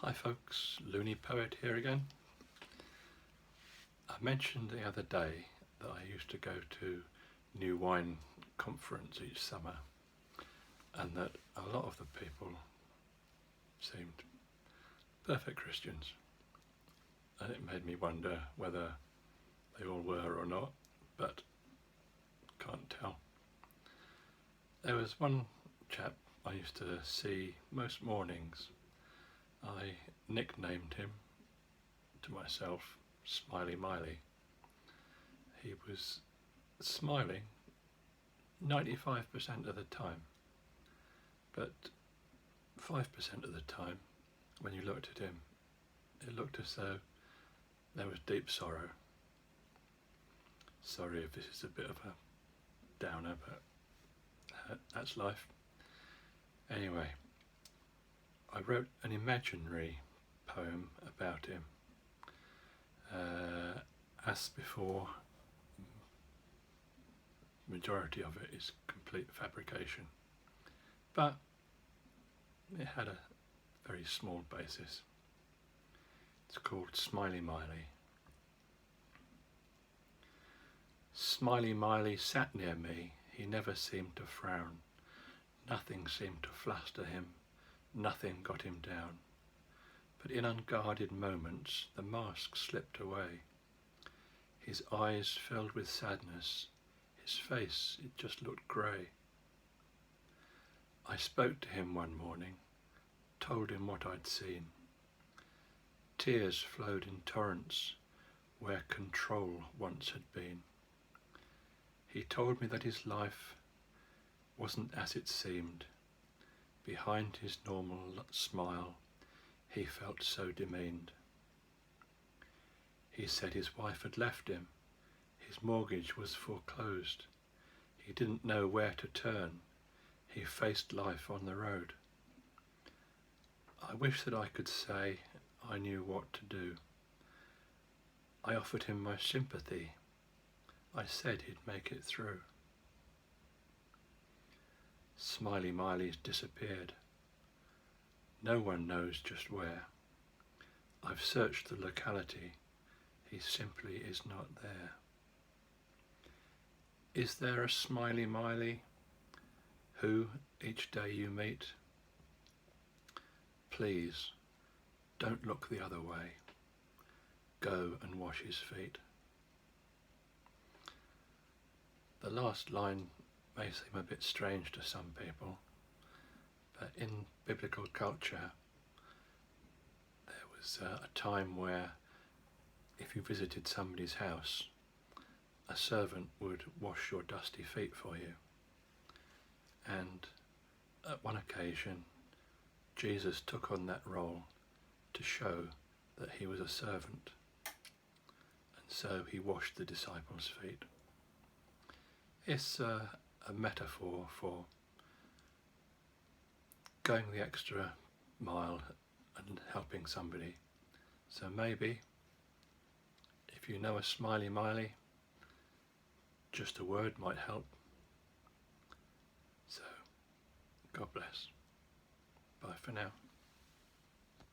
Hi folks, Loony Poet here again. I mentioned the other day that I used to go to New Wine Conference each summer and that a lot of the people seemed perfect Christians, and it made me wonder whether they all were or not, but can't tell. There was one chap I used to see most mornings. I nicknamed him to myself Smiley Miley. He was smiling 95% of the time, but 5% of the time when you looked at him, it looked as though there was deep sorrow. Sorry if this is a bit of a downer, but that's life. Anyway, I wrote an imaginary poem about him. As before, majority of it is complete fabrication, but it had a very small basis. It's called Smiley Miley. Smiley Miley sat near me, he never seemed to frown. Nothing seemed to fluster him, nothing got him down. But in unguarded moments the mask slipped away. His eyes filled with sadness, his face, it just looked grey. I spoke to him one morning, told him what I'd seen. Tears flowed in torrents where control once had been. He told me that his life wasn't as it seemed. Behind his normal smile, he felt so demeaned. He said his wife had left him, his mortgage was foreclosed. He didn't know where to turn, he faced life on the road. I wish that I could say I knew what to do. I offered him my sympathy. I said he'd make it through. Smiley Miley's disappeared. No one knows just where. I've searched the locality. He simply is not there. Is there a Smiley Miley who each day you meet? Please, don't look the other way. Go and wash his feet. The last line may seem a bit strange to some people, but in biblical culture there was a time where if you visited somebody's house, a servant would wash your dusty feet for you. And at one occasion, Jesus took on that role to show that he was a servant, and so he washed the disciples' feet. It's a metaphor for going the extra mile and helping somebody. So maybe, if you know a Smiley Miley, just a word might help. So, God bless. Bye for now.